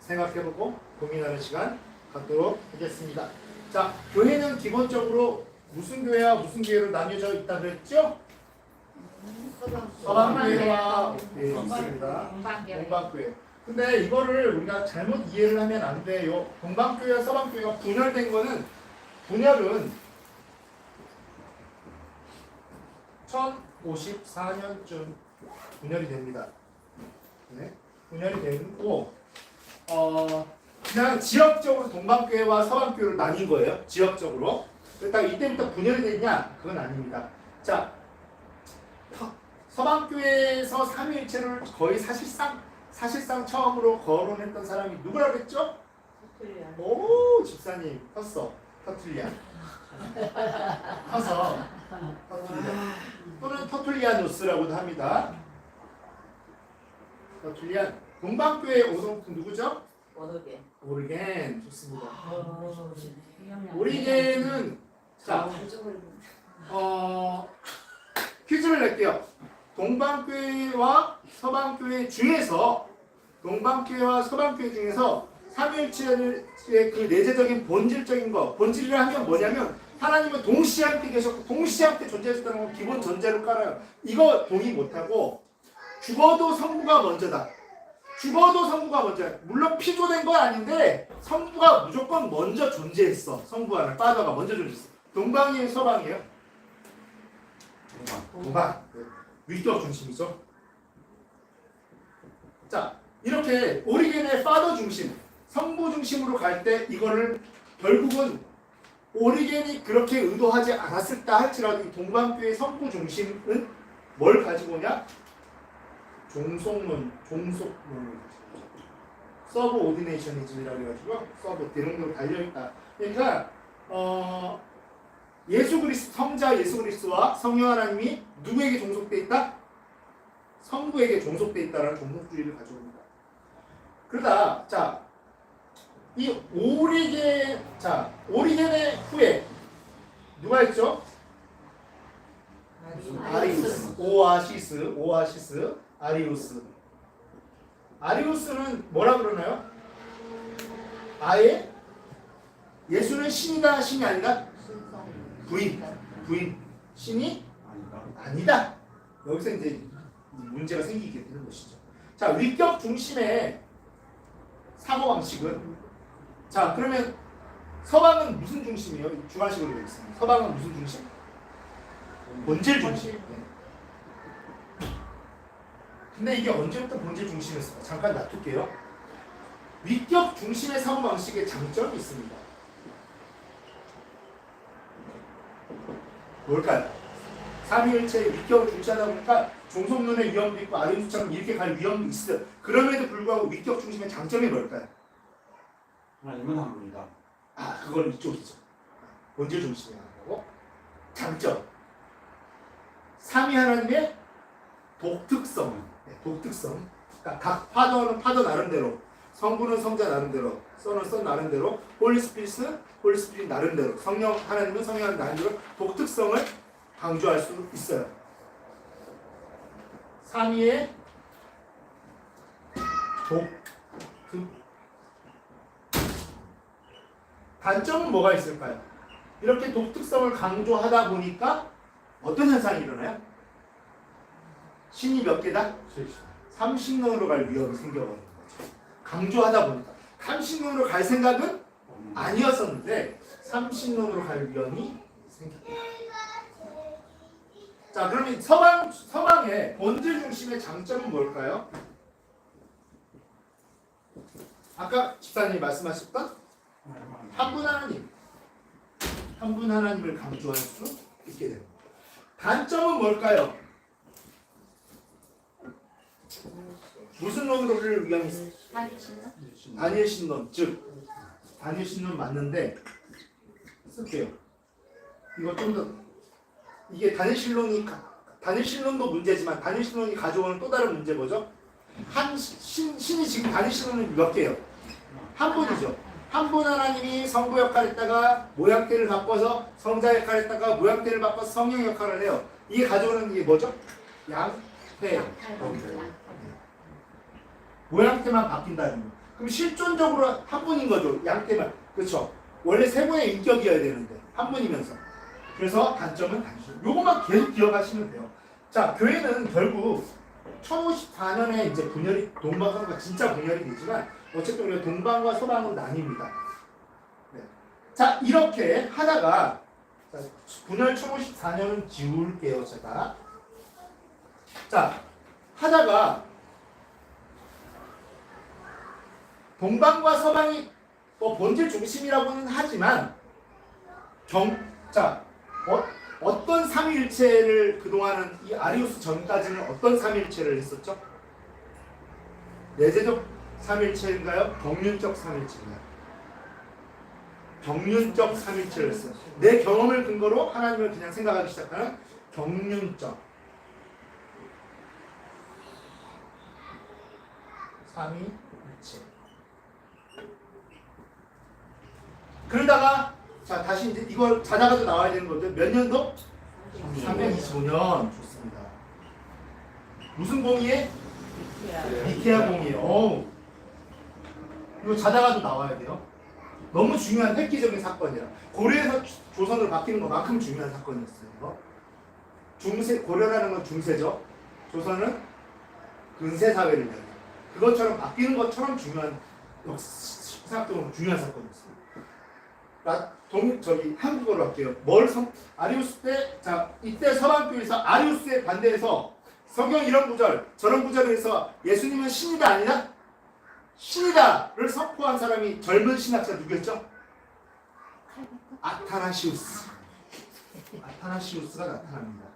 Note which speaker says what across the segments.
Speaker 1: 생각해보고 고민하는 시간 갖도록 하겠습니다. 자, 교회는 기본적으로 무슨 교회와 무슨 교회로 나뉘어져 있다 그랬죠? 서방교회와 있습니다. 동방교회. 근데 이거를 우리가 잘못 이해를 하면 안 돼요. 동방교회와 서방교회가 분열된 거는 분열은 1054년쯤 분열이 됩니다. 네? 분열이 되고 그냥 지역적으로 동방교회와 서방교회로 나뉜 거예요. 지역적으로. 그렇다고 이때부터 분열이 됐냐? 그건 아닙니다. 자, 서방교회에서 삼위일체를 거의 사실상 처음으로 거론했던 사람이 누구라고 했죠?
Speaker 2: 터툴리안.
Speaker 1: 오, 집사님 컸어. 터툴리안. 커서 터툴리안. 또는 터툴리아누스라고도 합니다. 터툴리안. 동방교회 오성품 누구죠?
Speaker 2: 원어게.
Speaker 1: 오리겐. 좋습니다. 오리겐은 자, 퀴즈를 낼게요. 동방교회와 서방교회 중에서 삼위일체의 그 내재적인 본질적인 거, 본질이라 하면 뭐냐면 하나님은 동시에 함께 계셨고 동시에 함께 존재하셨다는 건 기본 전제로 깔아요. 이거 동의 못하고 죽어도 성부가 먼저다. 죽어도 성부가 먼저야. 물론 피조된 건 아닌데 성부가 무조건 먼저 존재했어. 성부 하나 파더가 먼저 존재했어. 동방이에요, 서방이에요? 동방. 위격 중심이죠. 자, 이렇게 오리겐의 파더 중심, 성부 중심으로 갈 때 이거를 결국은 오리겐이 그렇게 의도하지 않았을까 할지라도 이 동방교의 성부 중심은 뭘 가지고 오냐? 종속론, 서브 오디네이셔니즘이라고 해가지고 서브 대롱대로 달려있다. 그러니까 예수 그리스도, 성자 예수 그리스도와 성령 하나님이 누구에게 종속돼 있다? 성부에게 종속돼 있다라는 종속주의를 가져옵니다. 그러다 자, 이 오리겐의 후에 누가 있죠? 아리우스, 오아시스, 아리우스. 아리우스는 뭐라 그러나요? 아예 예수는 신이다, 신이 아니다? 부인. 신이 아니다. 여기서 이제 문제가 생기게 되는 것이죠. 자, 위격 중심의 사고방식은 자, 그러면 서방은 무슨 중심이에요? 주관식으로 되어 있습니다. 서방은 무슨 중심? 본질 중심. 네. 근데 이게 언제부터 본질 중심이었을까? 잠깐 놔둘게요. 위격 중심의 사고방식에 장점이 있습니다. 뭘까요? 삼위일체의 위격을 중시하다 보니까 종속론의 위험도 있고 아리우스처럼 이렇게 갈 위험도 있어요. 그럼에도 불구하고 위격 중심의 장점이 뭘까요?
Speaker 3: 하나님은 한 분이다.
Speaker 1: 아, 그건 이쪽이죠. 본질 중심이 하고 장점. 삼위 하나님의 독특성. 네, 독특성. 그러니까 각 파더는 파더 나름대로, 성부는 성자 나름대로, 선은 선 나름대로, 홀리 스피릿 나름대로, 성령 하나님은 성령 하나님 나름대로 독특성을 강조할 수 있어요. 삼위의 독특. 단점은 뭐가 있을까요? 이렇게 독특성을 강조하다 보니까 어떤 현상이 일어나요? 신이 몇 개다? 삼신론으로 갈 위험이 생겨버리는 거죠. 강조하다 보니까. 삼신론으로 갈 생각은 아니었었는데 삼신론으로 갈 위험이 생겼다. 자, 그러면 서방의 본질 중심의 장점은 뭘까요? 아까 집사님이 말씀하셨던 한 분 하나님을 강조할 수 있게 됩니다. 단점은 뭘까요? 무슨 논으로를 위험이 있어요? 단일 신론, 즉 단일 신론 맞는데 쓸게요. 이거 좀 더 이게 단일 신론도 문제지만 단일 신론이 가져오는 또 다른 문제 뭐죠? 신이 지금 단일 신론은 몇 개예요? 한 분이죠. 한 분 하나님이 성부 역할을 했다가 모양태를 바꿔서 성자 역할을 했다가 모양태를 바꿔서 성령 역할을 해요. 이게 가져오는 게 뭐죠? 양태. 모양태만 바뀐다는 거. 그럼 실존적으로 한 분인 거죠. 양태만. 그렇죠. 원래 세 분의 인격이어야 되는데 한 분이면서. 그래서 단점은 단순. 요것만 계속 기억하시면 돼요. 자, 교회는 결국 1054년에 이제 분열이 동방서방과 진짜 분열이 되지만 어쨌든 우리가 동방과 서방으로 나뉩니다. 네. 자, 이렇게 하다가 자, 분열 1054년은 지울게요, 제가. 자, 하다가 동방과 서방이 뭐 본질 중심이라고는 하지만 어떤 삼위일체를 그동안은 이 아리우스 전까지는 어떤 삼위일체를 했었죠? 내재적 삼위일체인가요? 경륜적 삼위일체인가요? 경륜적 삼위일체를 했어요. 내 경험을 근거로 하나님을 그냥 생각하기 시작하는 경륜적 삼위일체. 그러다가 자 다시 이제 이걸 자다가도 나와야 되는 거죠. 몇 년도? 325년. 좋습니다. 무슨 공이에? 니케아 공이에요. 어우. 이거 자다가도 나와야 돼요. 너무 중요한 획기적인 사건이라. 고려에서 조선으로 바뀌는 것만큼 중요한 사건이었어요. 중세, 고려라는 건 중세죠. 조선은 근세 사회를 이야기해요. 그것처럼 바뀌는 것처럼 중요한 역사적으로 중요한 사건이었어요. 한국어로 할게요. 아리우스 때, 자, 이때 서방교에서 아리우스에 반대해서 성경 이런 구절, 저런 구절을 해서 예수님은 신이다 아니냐? 신이다를 선포한 사람이 젊은 신학자 누구였죠? 아타나시우스. 아타나시우스가 나타납니다.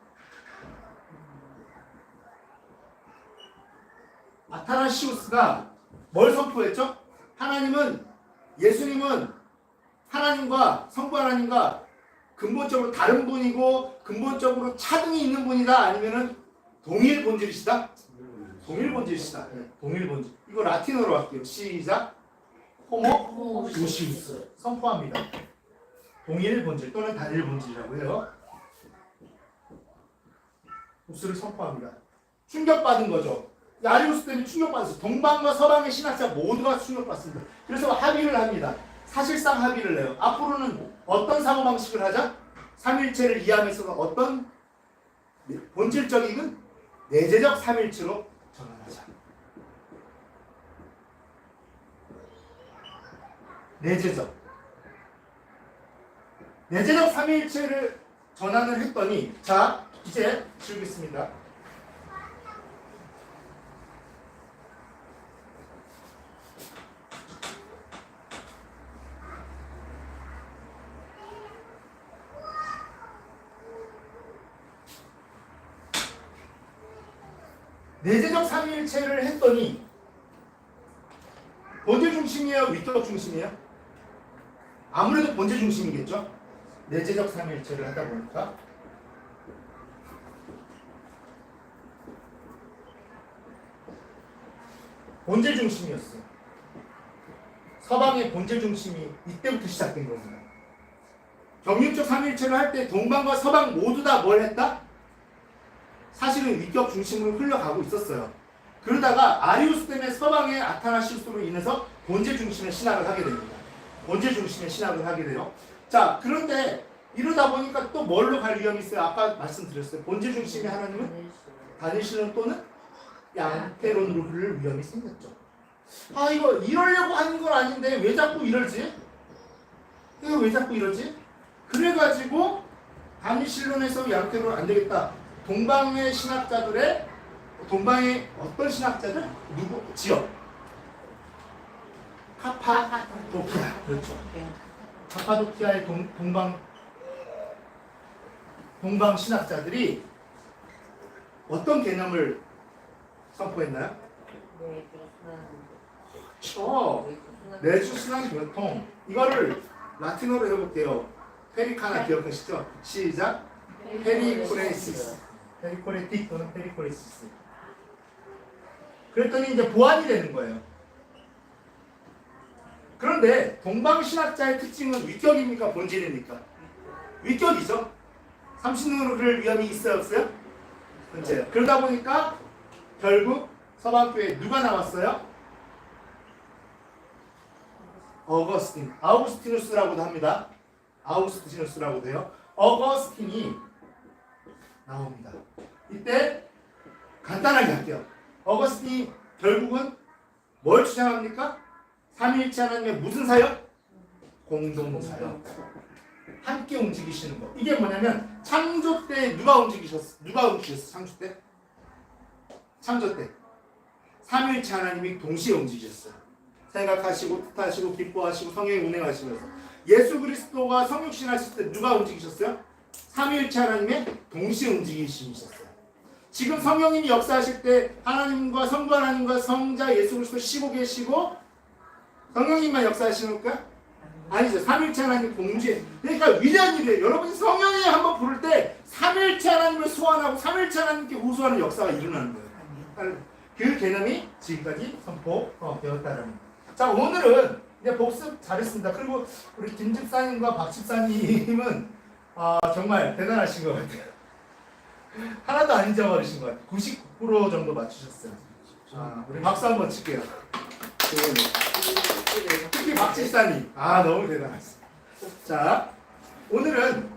Speaker 1: 아타나시우스가 뭘 선포했죠? 예수님은 하나님과 성부 하나님과 근본적으로 다른 분이고 근본적으로 차등이 있는 분이다 아니면은 동일 본질이시다? 동일 본질이시다. 네, 동일 본질. 이거 라틴어로 할게요. 시작. 호모우시우스 선포합니다. 동일 본질 또는 단일 본질이라고 해요. 우스를 선포합니다. 충격받은 거죠. 아리우스 때문에 충격받았어요. 동방과 서방의 신학자 모두가 충격받습니다. 그래서 합의를 합니다. 사실상 합의를 해요. 앞으로는 어떤 사고방식을 하자? 삼일체를 이해하면서 어떤 본질적인 내재적 삼일체로 전환하자. 내재적 삼일체를 전환을 했더니 자 이제 지우겠습니다. 내재적 삼위일체를 했더니 본질 중심이에요? 위격 중심이에요? 아무래도 본질 중심이겠죠? 내재적 삼위일체를 하다 보니까 본질 중심이었어요. 서방의 본질 중심이 이때부터 시작된 겁니다. 경륜적 삼위일체를 할 때 동방과 서방 모두 다 뭘 했다? 사실은 위격 중심으로 흘러가고 있었어요. 그러다가 아리우스 때문에 서방의 아타나시우스로 인해서 본질 중심의 신학을 하게 됩니다. 본질 중심의 신학을 하게 돼요. 자, 그런데 이러다 보니까 또 뭘로 갈 위험이 있어요? 아까 말씀드렸어요. 본질 중심의 하나님은 다니시는 또는 양태론으로 흐를 위험이 생겼죠. 아, 이거 이러려고 하는 건 아닌데 왜 자꾸 이러지? 이거 왜 자꾸 이러지? 그래가지고 다니실론에서 양태론 안 되겠다. 동방의 어떤 신학자들? 지역. 카파도키아. 그렇죠. 카파도키아의 동방 신학자들이 어떤 개념을 선포했나요? 내추순환 교통. 이거를 라틴어로 해볼게요. 페리카나 기억하시죠? 시작. 페리코레시스. 페리코레틱 또는 페리코레시스. 그랬더니 이제 보완이 되는 거예요. 그런데 동방신학자의 특징은 위격입니까? 본질입니까? 위격이죠. 삼신론으로 그럴 위험이 있어요? 없어요? 문제예요. 그러다 보니까 결국 서방교회에 누가 나왔어요? 어거스틴, 아우구스티누스라고도 합니다. 아우구스티누스라고도 해요. 어거스틴이 나옵니다. 이때 간단하게 할게요. 어거스틴이 결국은 뭘 주장합니까? 삼위일체 하나님의 무슨 사역? 공동사역. 함께 움직이시는 거. 이게 뭐냐면 창조 때 누가 움직이셨어? 창조 때? 창조 때 삼위일체 하나님이 동시에 움직이셨어요. 생각하시고 뜻하시고 기뻐하시고 성령이 운행하시면서 예수 그리스도가 성육신 하실 때 누가 움직이셨어요? 삼위일체 하나님의 동시에 움직이시셨어요. 지금 성령님이 역사하실 때 하나님과 성부 하나님과 성자 예수 그리스도 쉬고 계시고 성령님만 역사하시는 거야? 아니죠. 삼위일체 하나님 공주에. 그러니까 위대한 일이에요. 여러분이 성령이 한번 부를 때 삼위일체 하나님을 소환하고 삼위일체 하나님께 호소하는 역사가 일어나는 거예요. 그 개념이 지금까지 선포되었다는 거예요. 자, 오늘은 이제 복습 잘했습니다. 그리고 우리 김 집사님과 박 집사님은 정말 대단하신 것 같아요. 하나도 안 잊어버리신 것 같아요. 99% 정도 맞추셨어요. 우리 박수 한번 칠게요. 특히 박 집사님, 너무 대단하셨어요. 자, 오늘은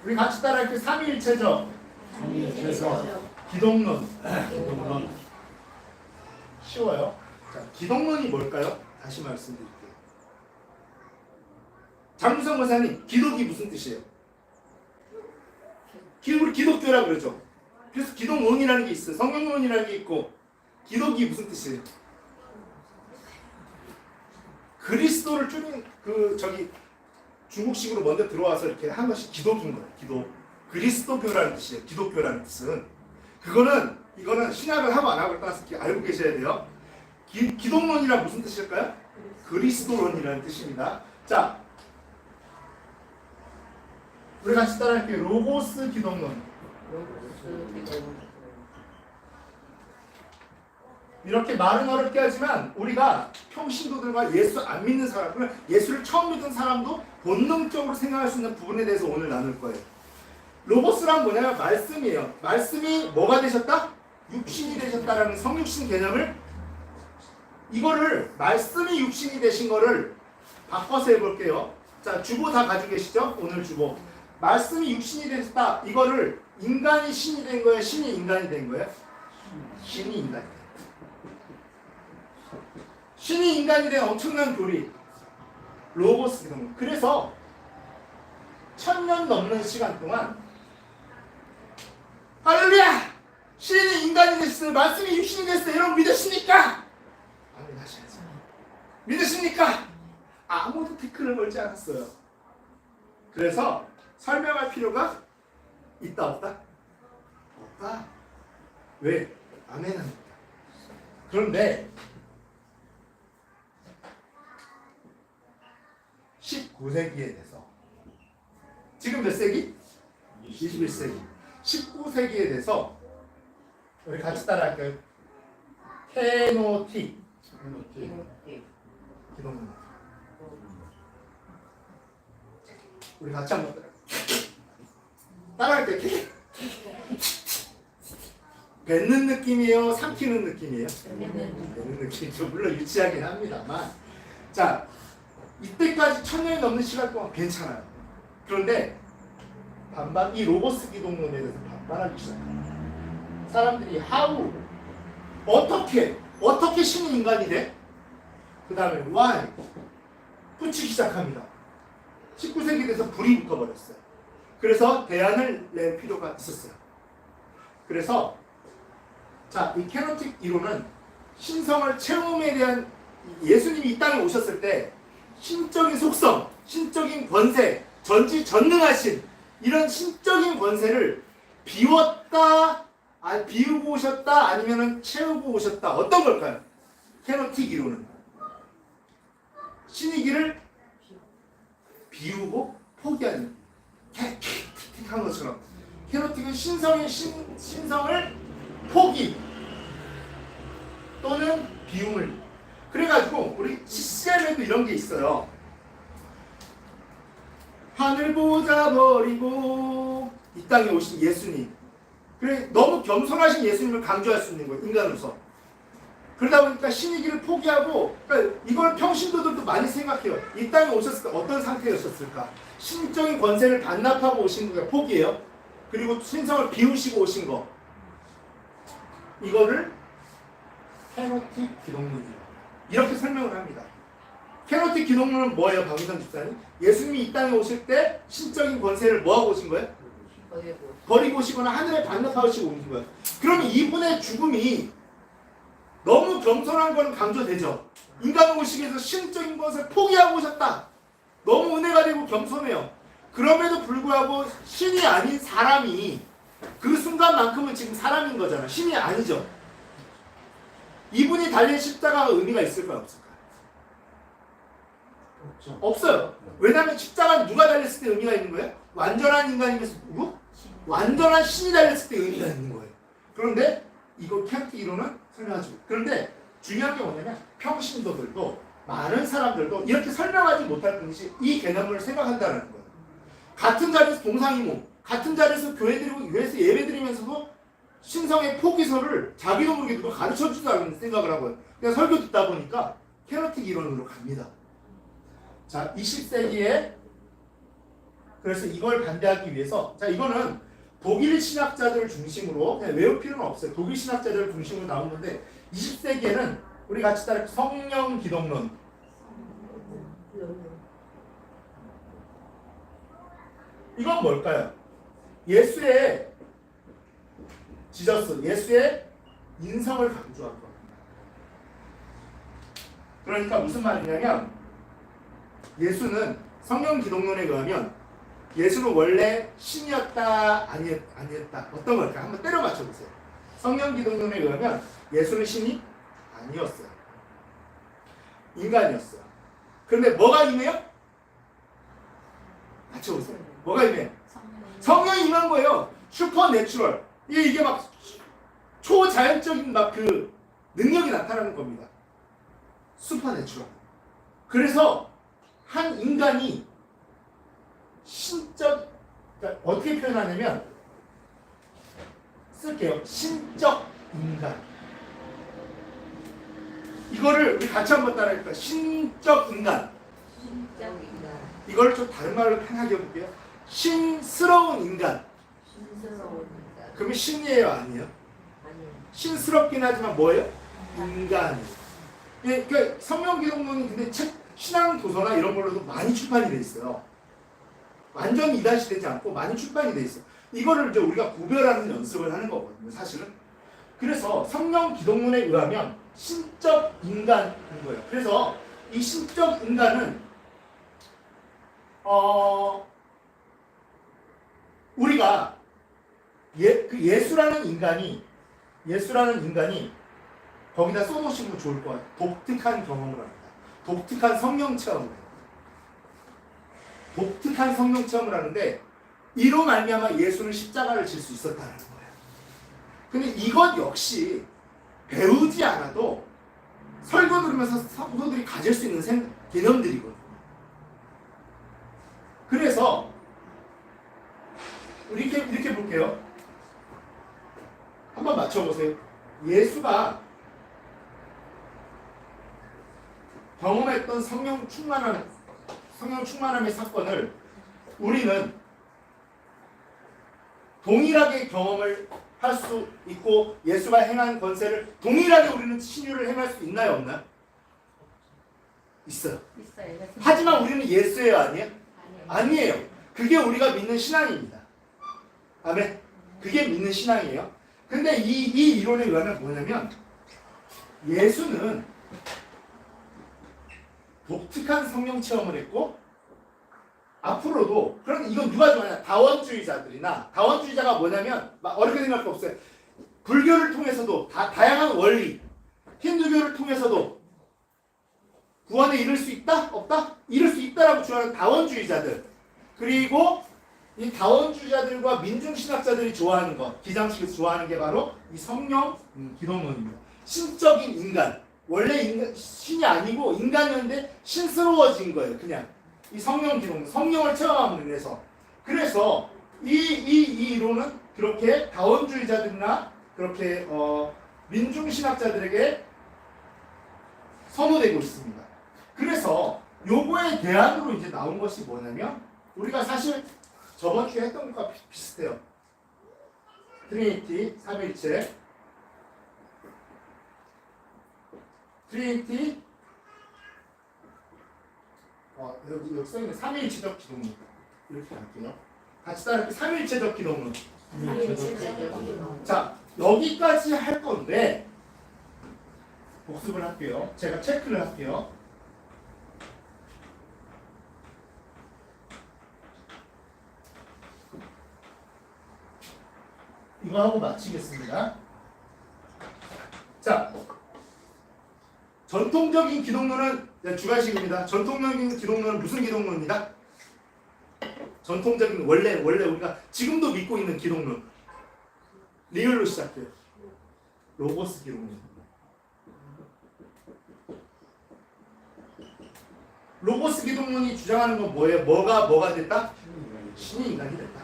Speaker 1: 우리 같이 따라할게요. 삼위일체적 기독론. 쉬워요. 자, 기독론이 뭘까요? 다시 말씀드릴게요. 장무성 권사님, 기독이 무슨 뜻이에요? 우리 기독교라고 그러죠. 그래서 기독론이라는 게 있어요. 성경론이라는 게 있고, 기독이 무슨 뜻이에요? 그리스도를 줄인 중국식으로 먼저 들어와서 이렇게 한 것이 기독인 거예요. 기독. 그리스도교라는 뜻이에요. 기독교라는 뜻은. 이거는 신학을 하고 안 하고를 따라서 알고 계셔야 돼요. 기독론이란 무슨 뜻일까요? 그리스도론이라는 뜻입니다. 자, 우리 같이 따라할게요. 로고스 기독론. 이렇게 말은 어렵게 하지만 우리가 평신도들과 예수 안 믿는 사람, 예수를 처음 믿은 사람도 본능적으로 생각할 수 있는 부분에 대해서 오늘 나눌 거예요. 로고스란 뭐냐면 말씀이에요. 말씀이 뭐가 되셨다? 육신이 되셨다라는 성육신 개념을, 이거를 말씀이 육신이 되신 거를 바꿔서 해볼게요. 자, 주보 다 가지고 계시죠? 오늘 주보. 말씀이 육신이 되셨다. 이거를 인간이 신이 된 거예요? 신이 인간이 된 거예요? 신이 인간이 된 거예요. 신이 인간이 된 엄청난 교리. 로고스 기독론. 그래서 1000년 넘는 시간 동안 할렐루야! 신이 인간이 됐어요. 말씀이 육신이 됐어요. 여러분 믿으십니까? 아멘 하셔야죠. 믿으십니까? 아무도 태클을 걸지 않았어요. 그래서 설명할 필요가 있다 없다? 없다. 왜? 아멘 합니다. 그런데 19세기에 돼서, 지금 몇 세기? 21세기. 19세기에 돼서 우리 같이 따라할까요? 케노틱 기독론. 우리 같이 한번 따라할게요. 뱉는 느낌이에요? 삼키는 느낌이에요? 뱉는 느낌이죠. 물론 유치하긴 합니다만. 자, 이때까지 1000년이 넘는 시간 동안 괜찮아요. 그런데 이 로고스 기독론에 대해서 반발하기 시작해요. 사람들이 어떻게 신은 인간이 돼? 그 다음에 why? 붙이기 시작합니다. 19세기 돼서 불이 붙어버렸어요. 그래서 대안을 낼 필요가 있었어요. 그래서 이 케노틱 이론은 신성을 체험에 대한, 예수님이 이 땅에 오셨을 때 신적인 속성, 신적인 권세, 전지전능하신 이런 신적인 권세를 비우고 오셨다, 아니면은 채우고 오셨다. 어떤 걸까요? 케노틱 이론은 신이기를 비우고 포기하는, 틱틱한 것처럼 케노틱은 신성을 포기 또는 비움을. 그래가지고 우리 CCM에도 이런 게 있어요. 하늘 보자 버리고 이 땅에 오신 예수님. 그래, 너무 겸손하신 예수님을 강조할 수 있는 거예요. 인간으로서. 그러다 보니까 신이기를 포기하고, 그러니까 이걸 평신도들도 많이 생각해요. 이 땅에 오셨을 때 어떤 상태였었을까? 신적인 권세를 반납하고 오신 거가 포기해요. 그리고 신성을 비우시고 오신 거. 이거를 케노틱 기독론이에요. 이렇게 설명을 합니다. 케노틱 기독론은 뭐예요, 박은선 집사님? 예수님이 이 땅에 오실 때 신적인 권세를 뭐하고 오신 거예요? 버리고 오시거나 하늘에 반납하시고 오신 거예요. 그러면 이분의 죽음이 너무 겸손한 건 강조되죠. 인간을 오시기 위해서 신적인 것을 포기하고 오셨다. 너무 은혜가 되고 겸손해요. 그럼에도 불구하고 신이 아닌 사람이 그 순간만큼은 지금 사람인 거잖아. 신이 아니죠. 이분이 달린 십자가가 의미가 있을까요? 없을까요? 없어요. 왜냐하면 십자가는 누가 달렸을 때 의미가 있는 거예요? 완전한 인간이면서 누구? 완전한 신이 달렸을 때 의미가 있는 거예요. 그런데 이거 케노틱 이론은 설명하지 못해요. 그런데 중요한 게 뭐냐면 평신도들도 많은 사람들도 이렇게 설명하지 못할 뿐이지 이 개념을 생각한다는 거예요. 같은 자리에서 동상이모, 같은 자리에서 교회에서 예배드리면서도 신성의 포기서를 자기도 모르게 누가 가르쳐주자는 생각을 하고요. 그냥 설교 듣다 보니까 케노틱 이론으로 갑니다. 자, 20세기에 그래서 이걸 반대하기 위해서, 자, 이거는 독일 신학자들 중심으로 그냥 외울 필요는 없어요. 독일 신학자들 중심으로 나온 건데 20세기에는 우리 같이 따라 성령 기독론. 이건 뭘까요? 예수의 지저스, 예수의 인성을 강조한 겁니다. 그러니까 무슨 말이냐면 예수는 성령 기독론에 의하면 예수는 원래 신이었다 아니었다 어떤 걸까요? 한번 때려 맞춰보세요. 성령 기독론에 의하면 예수는 신이 아니었어요. 인간이었어요. 그런데 뭐가 임해요? 맞춰보세요. 뭐가 임해요? 성령이 임한 거예요. 슈퍼내추럴. 이게 막 초자연적인 막 그 능력이 나타나는 겁니다. 슈퍼내추럴. 그래서 한 인간이 신적, 그러니까 어떻게 표현하냐면 쓸게요. 신적 인간. 이거를 우리 같이 한번 따라할까요? 신적 인간.
Speaker 2: 신적 인간.
Speaker 1: 이걸 좀 다른 말로 편하게 해볼게요. 신스러운 인간.
Speaker 2: 신스러운 인간.
Speaker 1: 그러면 신이에요, 아니에요?
Speaker 2: 아니요.
Speaker 1: 신스럽긴 하지만 뭐예요? 인간. 예, 그러니까 성령 기독론이 근데 책, 신앙 도서나 이런 걸로도 많이 출판이 돼 있어요. 완전히 이단시 되지 않고 많이 출판이 돼 있어요. 이거를 이제 우리가 구별하는 연습을 하는 거거든요, 사실은. 그래서 성령 기독론에 의하면 신적 인간인 거예요. 그래서 이 신적 인간은 우리가 예수라는 인간이 거기다 써놓으시면 좋을 것 같아요. 독특한 경험을 합니다. 독특한 성령 체험을 해요. 독특한 성령 체험을 하는데 이로 말미암아 예수는 십자가를 질 수 있었다는 거예요. 근데 이것 역시 배우지 않아도 설교 들으면서 성도들이 가질 수 있는 개념들이거든요. 그래서 이렇게 볼게요. 한번 맞춰보세요. 예수가 경험했던 성령 충만함의 사건을 우리는 동일하게 경험을 할 수 있고 예수가 행한 권세를 동일하게 우리는 신유를 행할 수 있나요, 없나요? 있어요.
Speaker 2: 있어요.
Speaker 1: 하지만 우리는 예수예요, 아니에요? 아니에요. 그게 우리가 믿는 신앙입니다. 아멘. 그게 믿는 신앙이에요. 근데 이 이론에 의하면 뭐냐면 예수는 독특한 성령 체험을 했고 앞으로도 그럼 이건 누가 좋아하냐? 다원주의자가 뭐냐면 막 어렵게 생각할 거 없어요. 불교를 통해서도 다양한 원리, 힌두교를 통해서도 구원에 이를 수 있다? 없다? 이를 수 있다라고 주장하는 다원주의자들. 그리고 이 다원주의자들과 민중신학자들이 좋아하는 것, 기장식에서 좋아하는 게 바로 이 성령 기독론입니다. 신적인 인간. 원래 신이 아니고 인간이었는데 신스러워진 거예요. 그냥 이 성령 기독론, 성령을 체험함으로 인해서. 그래서 이 이론은 그렇게 다원주의자들이나 그렇게 민중신학자들에게 선호되고 있습니다. 그래서 요거에 대안으로 이제 나온 것이 뭐냐면 우리가 사실 저번 주에 했던 것과 비슷해요. 트리니티, 삼위일체, 트리니티, 여기 써있는 삼위일체적 기동론 이렇게 할게요. 같이 따라 삼위일체적 기동론. 자, 여기까지 할 건데 복습을 할게요. 제가 체크를 할게요. 이거 하고 마치겠습니다. 자, 전통적인 기독론은 주관식입니다. 전통적인 기독론은 무슨 기독론입니다? 전통적인 원래 우리가 지금도 믿고 있는 기독론. 리을로 시작해요. 로고스 기독론. 로고스 기독론이 주장하는 건 뭐예요? 뭐가 됐다? 신이 인간이 됐다.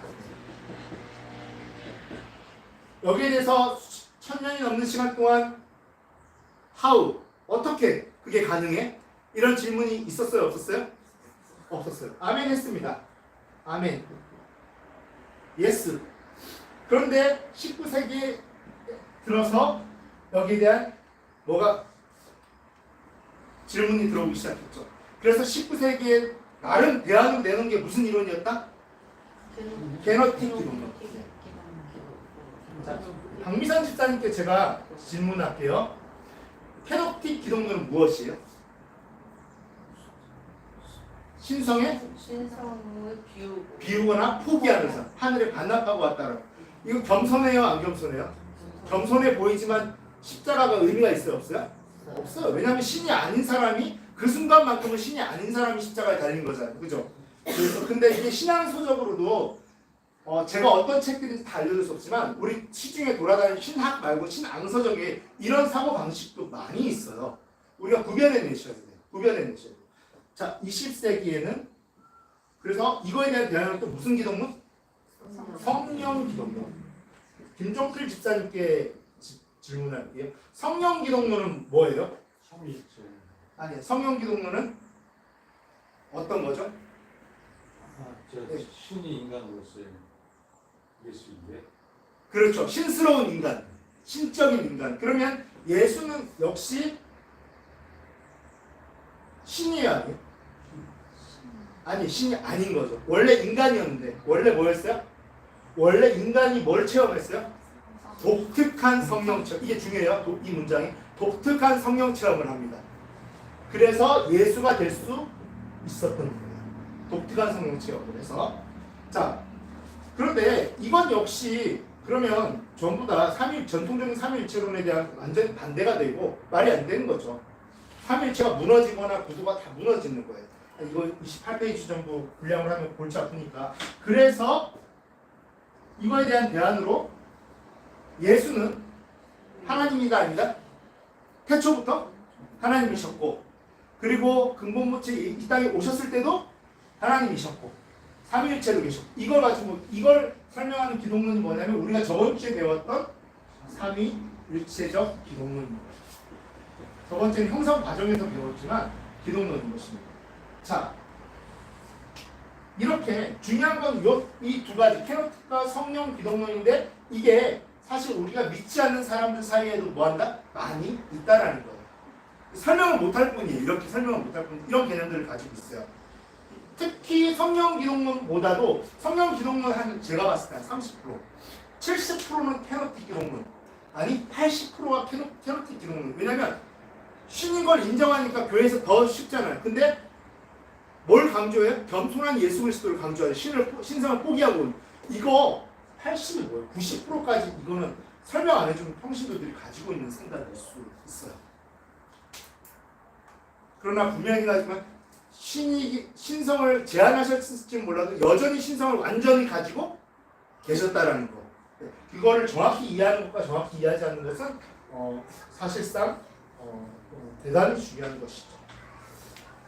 Speaker 1: 여기에 대해서 1000년이 넘는 시간 동안 how, 어떻게 그게 가능해? 이런 질문이 있었어요? 없었어요? 없었어요. 아멘 했습니다. 아멘. 예스. 그런데 19세기에 들어서 여기에 대한 뭐가 질문이 들어오기 시작했죠. 그래서 19세기에 나름 대안을 내는 게 무슨 이론이었다? 게너틱 기독론. 자, 박미선 집사님께 제가 질문할게요. 캐노틱 기독론은 무엇이에요? 신성의 비우거나 포기하는 삶. 하늘에 반납하고 왔다는. 이거 겸손해요, 안 겸손해요? 겸손해 보이지만 십자가가 의미가 있어요, 없어요? 없어요. 왜냐하면 신이 아닌 사람이 그 순간만큼은 신이 아닌 사람이 십자가에 달린 거잖아요, 그죠? 그래서 근데 이게 신앙서적으로도 제가 어떤 책들인지 다 알려줄 수 없지만 우리 시중에 돌아다니는 신학 말고 신앙서적에 이런 사고방식도 많이 있어요. 우리가 구별해내셔야 돼요. 구별해내셔야 돼요. 자, 20세기에는 그래서 이거에 대한 대안은 또 무슨 기독론? 성령 기독론. 김종필 집사님께 질문할게요. 성령 기독론은 뭐예요?
Speaker 3: 삼위일체.
Speaker 1: 아니요. 성령 기독론은 어떤 거죠?
Speaker 3: 신이 인간으로서의 예수인데.
Speaker 1: 그렇죠. 신스러운 인간, 신적인 인간. 그러면 예수는 역시 신이에요, 아니에요? 아니, 신이 아닌 거죠. 원래 인간이었는데 원래 뭐였어요? 원래 인간이 뭘 체험했어요? 독특한 성령 체험. 이게 중요해요. 이 문장이 독특한 성령 체험을 합니다. 그래서 예수가 될 수 있었던 거예요. 독특한 성령 체험을 해서. 자, 그런데 이건 역시 그러면 전부 다 전통적인 삼위일체론에 대한 완전 반대가 되고 말이 안 되는 거죠. 삼위일체가 무너지거나 구도가 다 무너지는 거예요. 이거 28페이지 정도 분량을 하면 골치 아프니까. 그래서 이거에 대한 대안으로 예수는 하나님이가 아니다. 태초부터 하나님이셨고, 그리고 근본무치 이 땅에 오셨을 때도 하나님이셨고, 삼위일체로 계셨고, 이걸 가지고 이걸 설명하는 기독론이 뭐냐면 우리가 저번 주에 배웠던 삼위일체적 기독론입니다. 저번 주에는 형성 과정에서 배웠지만 기독론인 것입니다. 자, 이렇게 중요한 건 이 두 가지 캐노틱과 성령 기독론인데 이게 사실 우리가 믿지 않는 사람들 사이에도 뭐한다? 많이 있다라는 거예요. 설명을 못할 뿐이에요. 이렇게 설명을 못할 뿐 이런 개념들을 가지고 있어요. 특히 성령 기독론보다도 성령 기독론 한 제가 봤을 때 한 30%, 70%는 캐노틱 기독론, 아니 80%가 캐노틱 기독론. 왜냐면 신인 걸 인정하니까 교회에서 더 쉽잖아요. 근데 뭘 강조해요? 겸손한 예수 그리스도를 강조해요. 신성을 포기하고. 이거 80이 뭐예요? 90%까지 이거는 설명 안 해주면 평신도들이 가지고 있는 생각일 수 있어요. 그러나 분명히 하지만 신성을 제한하셨을지 몰라도 여전히 신성을 완전히 가지고 계셨다라는 거. 그거를 정확히 이해하는 것과 정확히 이해하지 않는 것은 사실상 대단히 중요한 것이죠.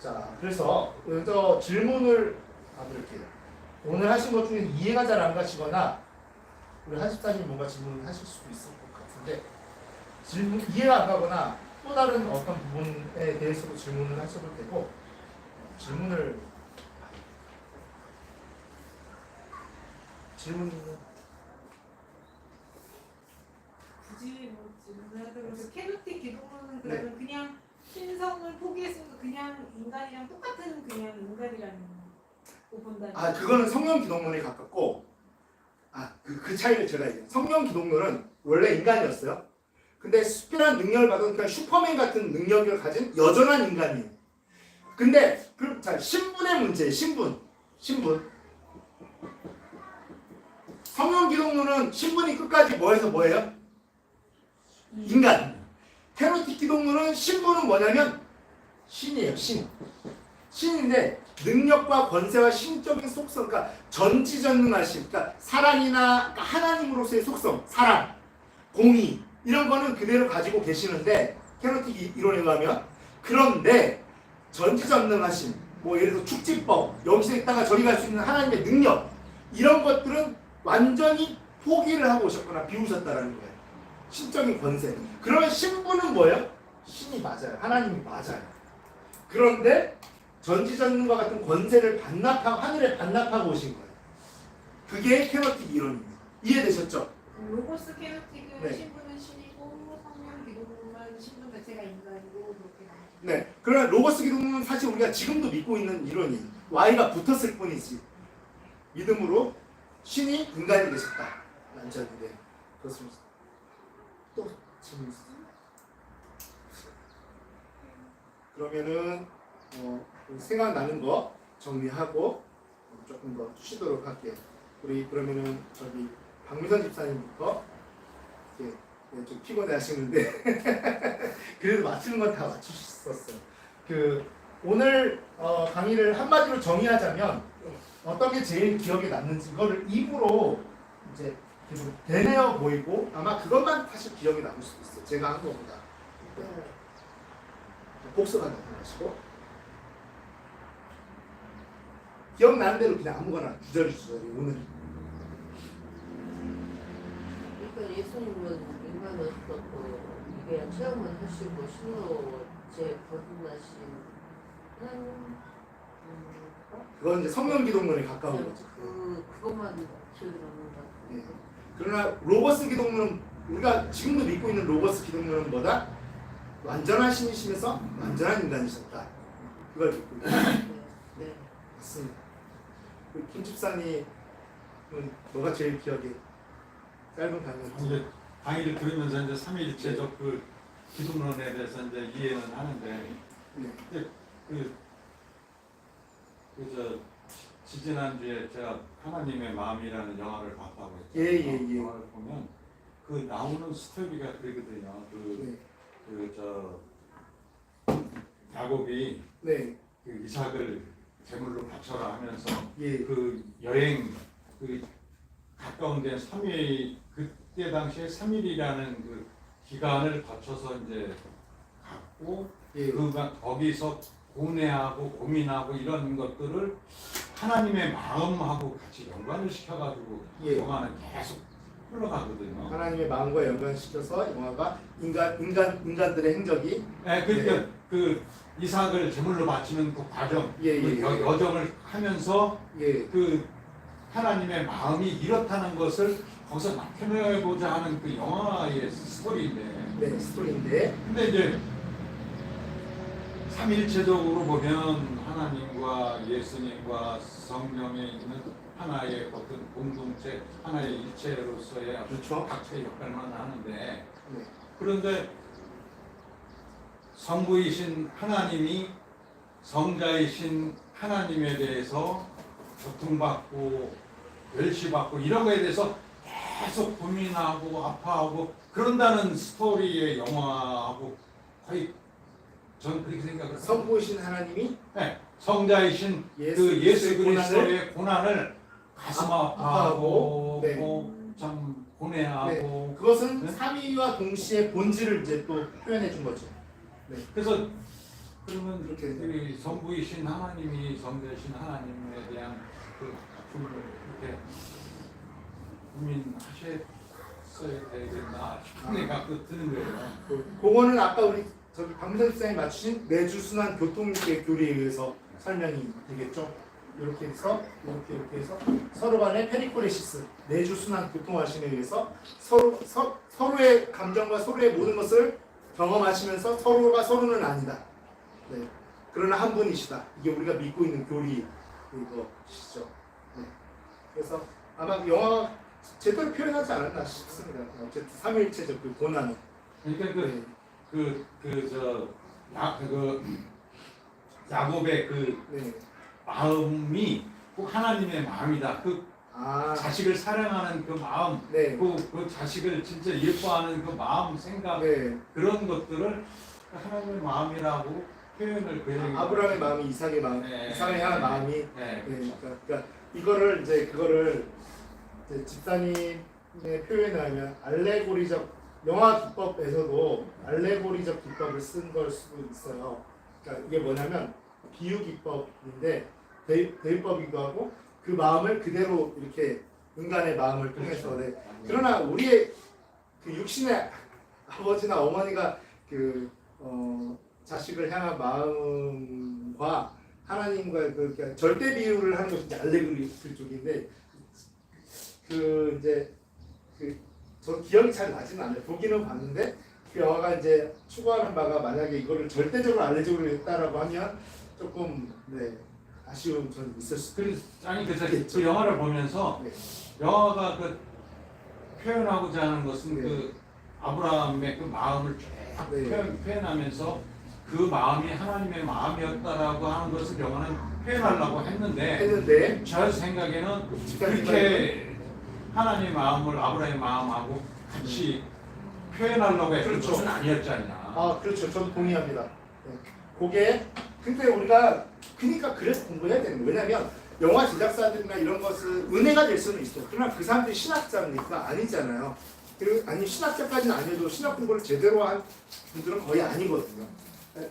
Speaker 1: 자, 그래서 저 질문을 받을게요. 오늘 하신 것 중에 이해가 잘 안 가시거나 우리 한십사님 뭔가 질문을 하실 수도 있을 것 같은데 질문 이해가 안 가거나 또 다른 어떤 부분에 대해서도 질문을 하셔도 되고 질문은
Speaker 4: 굳이 뭐 질문을 하자고 해서 캐노틱 기독론은 그러면 그냥 신성을 포기했으니까 그냥 인간이랑 똑같은 그냥 인간이라는 거 본다는
Speaker 1: 그거는 성령 기독론에 가깝고 그 차이를 제가 얘기해요. 성령 기독론은 원래 인간이었어요. 근데 특별한 능력을 받은 그러니까 슈퍼맨 같은 능력을 가진 여전한 인간이에요. 근데 신분의 문제, 신분. 성령 기독론은 신분이 끝까지 뭐해서 뭐예요? 인간. 캐노틱 기독론은 신분은 뭐냐면 신이에요. 신인데 능력과 권세와 신적인 속성, 그러니까 전지전능하심, 그러니까 사랑이나 하나님으로서의 속성, 사랑, 공의 이런 거는 그대로 가지고 계시는데 캐노틱 이론에 의하면 그런데 전지전능하심, 뭐 예를 들어 축지법, 여기서 있다가 저리 갈 수 있는 하나님의 능력 이런 것들은 완전히 포기를 하고 오셨거나 비우셨다라는 거예요. 신적인 권세. 그러면 신분은 뭐예요? 신이 맞아요. 하나님이 맞아요. 그런데 전지전능과 같은 권세를 반납하고 하늘에 반납하고 오신 거예요. 그게 캐노틱 이론입니다. 이해되셨죠?
Speaker 4: 로고스 캐노틱은
Speaker 1: 네.
Speaker 4: 신분은 신이고 성령 기독론만 신분 자체가 인간이고 그렇게 나와요.
Speaker 1: 네. 그러나 로고스 기독론은 사실 우리가 지금도 믿고 있는 이론이에요. Y가 붙었을 뿐이지. 믿음으로 신이 인간이 되셨다. 완전히. 네. 그렇습니다. 또 질문 있어요? 그러면은 생각나는 거 정리하고 조금 더 쉬도록 할게요. 우리 그러면은 저기 박미선 집사님부터 좀 피곤해 하시는데 그래도 맞추는 건 다 맞추셨어요. 오늘 강의를 한마디로 정의하자면 어떤 게 제일 기억에 남는지 이거를 입으로 이제 계속 되뇌어 보이고 아마 그것만 사실 기억에 남을 수도 있어요. 제가 한 거보다. 복습한다 생각하시고 기억나는 대로 그냥 아무거나 주저리 오늘
Speaker 2: 그러니까 예수님은 인간으로서 이게 체험을 하시고 신으로 거듭나신
Speaker 1: 그건 이제 성령 기독론에 가까운 거죠.
Speaker 2: 그것만 기억이 남는 것 같아요.
Speaker 1: 네. 그러나 로고스 기독론은 우리가 지금도 믿고 있는 로고스 기독론은 뭐다? 완전한 신이시면서 완전한 인간이셨다. 그걸 믿고 있다.
Speaker 2: 네.
Speaker 1: 맞습니다. 김 집사님은 뭐가 제일 기억에 짧은 강의였지?
Speaker 3: 강의를 들으면서 이제 삼위일체적 그 기독론에 대해서 이제 이해는 하는데
Speaker 1: 네.
Speaker 3: 지지난주에 제가 하나님의 마음이라는 영화를 봤다고 했죠.
Speaker 1: 예.
Speaker 3: 영화를 보면 그 나오는 스토리가 그러거든요. 야곱이
Speaker 1: 네.
Speaker 3: 그 이삭을 제물로 바쳐라 하면서
Speaker 1: 예.
Speaker 3: 그 여행 가까운 데 3일 그때 당시에 3일이라는 그 기간을 거쳐서 이제 갔고
Speaker 1: 예.
Speaker 3: 거기서 고뇌하고 고민하고 이런 것들을 하나님의 마음하고 같이 연관을 시켜가지고
Speaker 1: 예.
Speaker 3: 영화는 계속 흘러가거든요.
Speaker 1: 하나님의 마음과 연관시켜서 영화가 인간들의 행적이
Speaker 3: 네, 그러니까 그 이삭을 제물로 바치는 그 과정, 그 여정을 하면서 그 하나님의 마음이 이렇다는 것을 거기서 나타내고자 하는 그 영화의 스토리인데.
Speaker 1: 스토리인데.
Speaker 3: 근데 이제 삼일체적으로 보면 하나님과 예수님과 성령에 있는 하나의 어떤 공동체, 하나의 일체로서의
Speaker 1: 그렇죠.
Speaker 3: 각자의 역할만 하는데 그런데 성부이신 하나님이 성자이신 하나님에 대해서 고통받고 멸시받고 이런 거에 대해서 계속 고민하고 아파하고 그런다는 스토리의 영화하고 거의 전 그렇게 생각을
Speaker 1: 성부이신 하나님이
Speaker 3: 성자이신 그 예수 그리스도의 고난을 가슴 아파하고 참 고뇌하고
Speaker 1: 그것은 삼위와 동시에 본질을 이제 또 표현해 준 거죠.
Speaker 3: 그래서 그러면
Speaker 1: 그렇게
Speaker 3: 그 성부이신 하나님이 성자이신 하나님에 대한 그 아픔을 이렇게 고민하셔야 되겠나 싶은 생각도 드는 거예요.
Speaker 1: 그거는 아까 우리 저기 박문선 집사님 맞추신 내주순환 교통육의 교리에 의해서 설명이 되겠죠. 이렇게 해서 이렇게 해서 서로 간의 페리코레시스 내주순환 교통화신에 의해서 서로의 감정과 서로의 모든 것을 경험하시면서 서로가 서로는 아니다. 네. 그러나 한 분이시다. 이게 우리가 믿고 있는 교리 이것이죠. 네. 그래서 아마 영화가 제대로 표현하지 않았나 싶습니다. 어쨌든 삼위일체적 그 고난은.
Speaker 3: 그러니까 야곱의
Speaker 1: 네.
Speaker 3: 마음이 꼭 하나님의 마음이다. 자식을 사랑하는 그 마음,
Speaker 1: 네.
Speaker 3: 그 자식을 진짜 예뻐하는 그 마음, 생각
Speaker 1: 네.
Speaker 3: 그런 것들을 하나님의 마음이라고 표현을
Speaker 1: 아브라함의 마음이 이삭의 마음,
Speaker 3: 네.
Speaker 1: 이삭을 향한 마음이.
Speaker 3: 네.
Speaker 1: 네.
Speaker 3: 그렇죠.
Speaker 1: 그러니까 이거를 그거를 집사님의 표현을 하면 알레고리적 영화 기법에서도 알레고리적 기법을 쓴 걸 수도 있어요. 그러니까 이게 뭐냐면 비유 기법인데 대유법이기도 하고 그 마음을 그대로 이렇게 인간의 마음을 통해서. 네. 그러나 우리의 그 육신의 아버지나 어머니가 자식을 향한 마음과 하나님과 그러니까 절대 비유를 하는 것이 이제 알레고리 쪽인데 저 기억이 잘 나지는 않아요. 보기는 봤는데 그 영화가 이제 추구하는 바가 만약에 이거를 절대적으로 알레고리로 했다라고 하면 조금 아쉬운 점이 있을 수도
Speaker 3: 그 영화를 보면서
Speaker 1: 네.
Speaker 3: 영화가 표현하고자 하는 것은
Speaker 1: 네.
Speaker 3: 아브라함의 그 마음을 쭉
Speaker 1: 네.
Speaker 3: 표현하면서 그 마음이 하나님의 마음이었다라고 하는 것을 영화는 표현하려고 했는데 저 생각에는 그렇게 하나님의 마음을 아브라함의 마음하고 같이 표현하려고 했던
Speaker 1: 그렇죠.
Speaker 3: 것은 아니었지 않냐.
Speaker 1: 아, 그렇죠. 저도 동의합니다. 그게 근데 우리가 그러니까 그래서 공부해야 되는 거예요. 왜냐하면 영화 제작사들이나 이런 것은 은혜가 될 수는 있어. 그러나 그 사람들이 신학자입니까? 아니잖아요. 그리고 아니 신학자까지는 아니어도 신학 공부를 제대로 한 분들은 거의 아니거든요.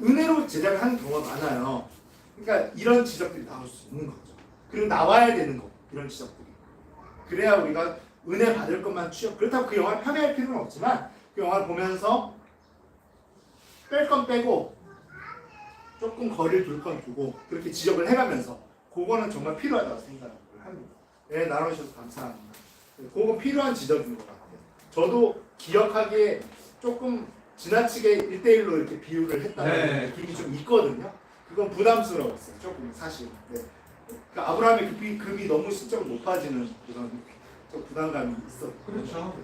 Speaker 1: 은혜로 제작을 하는 경우가 많아요. 그러니까 이런 지적들이 나올 수 있는 거죠. 그리고 나와야 되는 거 이런 지적들이. 그래야 우리가 은혜 받을 것만 취업. 그렇다고 그 영화를 폄훼할 필요는 없지만 그 영화를 보면서 뺄 건 빼고 조금 거리를 둘 건 두고 그렇게 지적을 해가면서 그거는 정말 필요하다고 생각을 합니다. 네, 나눠주셔서 감사합니다. 그거 필요한 지적인 것 같아요. 저도 기억하기에 조금 지나치게 1대1로 이렇게 비유를 했다는 느낌이 좀 있거든요. 그건 부담스러웠어요. 조금 사실. 네. 그러니까 아브라함의 급이 너무 실적으로 높아지는 그런 좀 부담감이 있었고.
Speaker 3: 그렇죠.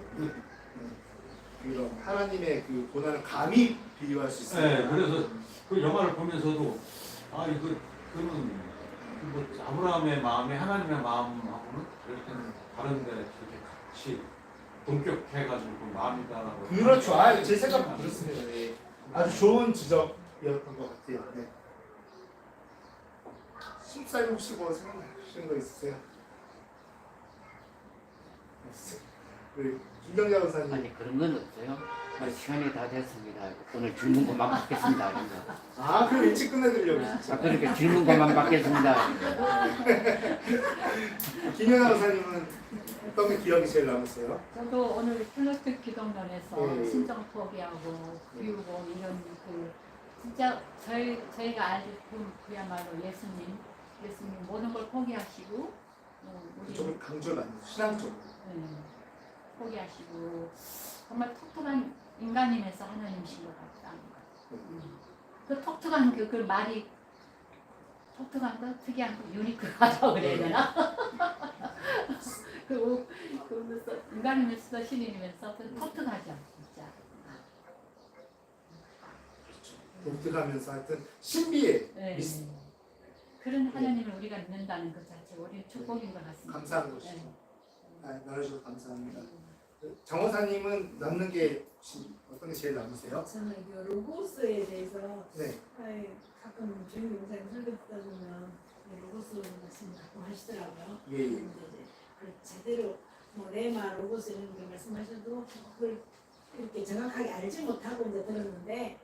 Speaker 1: 이런 하나님의 그 고난을 감히 비유할 수 있어요.
Speaker 3: 네, 그래서 그 영화를 보면서도 그는 아브라함의 마음이 하나님의 마음하고는 이렇게 다른데 이렇게 같이 동격해가지고 그 마음이다라고.
Speaker 1: 그렇죠. 제 생각도 그렇습니다. 네. 아주 좋은 지적이었던 것 같아요. 네. 신사님 혹시 뭐 생각나시는 거 있으세요? 우리 김경자 의사님.
Speaker 5: 아니 그런 건 없어요. 시간이 다 됐습니다. 오늘 질문 그만 받겠습니다.
Speaker 1: 그럼 일찍 끝내드리려고 진짜.
Speaker 5: 그러니까 질문 그만 받겠습니다.
Speaker 1: 김경자 의사님은 어떤 게 기억이 제일 남았어요?
Speaker 6: 저도 오늘 텔레틱 기독론에서
Speaker 1: 네.
Speaker 6: 신정 포기하고 비우고 이런 진짜 저희가 알고 그야말로 예수님 모든 걸 포기하시고 우리
Speaker 1: 좀 강조를 많이 신앙적으로.
Speaker 6: 포기하시고 정말 톡톡한 인간이면서 하나님이신 것 같다는 거. 그 톡톡한 그 말이 톡톡한 거 특이한 거 유니크하다고 그래야 되나? 그러면서 인간이면서 신인이면서 톡톡하죠 진짜.
Speaker 1: 독특하면서 하여튼 신비해.
Speaker 6: 네. 그런 하나님을 우리가 믿는다는 것 자체가 우리 축복인 것 같습니다.
Speaker 1: 감사한 것이죠. 나눠주셔서 감사합니다. 정호사님은 남는 게 혹시 어떤 게 제일 남으세요?
Speaker 7: 저는 그 로고스에 대해서
Speaker 1: 네.
Speaker 7: 가끔 주임 용사님 설교 듣다 보면 로고스 말씀 가끔 하시더라고요.
Speaker 1: 예.
Speaker 7: 이제 제대로 레마 로고스 이런 거 말씀하셔도 그걸 이렇게 정확하게 알지 못하고 이제 들었는데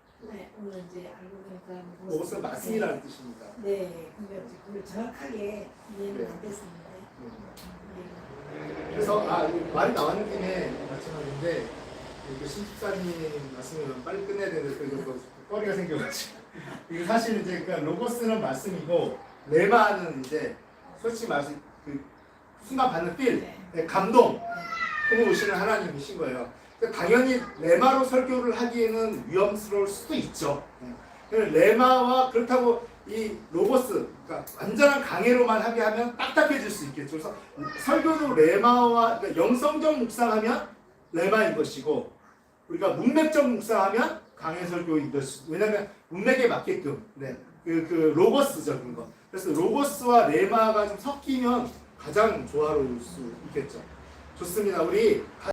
Speaker 7: 오늘 이제 알고 보니까
Speaker 1: 로고스는 말씀이라는 뜻입니다.
Speaker 7: 네, 근데 그걸 정확하게 이해는 안 됐습니다.
Speaker 1: 그래서 말이 나왔는 김에 마찬가지인데 신집사님 말씀을 빨리 끝내야 되는데 꺼리가 생겨가지고 이게 사실 이제 그러니까 로고스는 말씀이고 레마는 이제 솔직히 말해서 그 순간 받는 필, 감동, 그거 오시는 하나님이신 거예요. 그러니까 당연히 레마로 설교를 하기에는 위험스러울 수도 있죠. 레마와 그렇다고 이 로고스, 그러니까 완전한 강해로만 하게 하면 딱딱해질 수 있겠죠. 그래서 설교도 레마와 그러니까 영성적 묵상하면 레마인 것이고 우리가 문맥적 묵상하면 강해 설교인 것이. 왜냐하면 문맥에 맞게끔 그 로고스적인 거. 그래서 로고스와 레마가 좀 섞이면 가장 조화로울 수 있겠죠. 좋습니다. 우리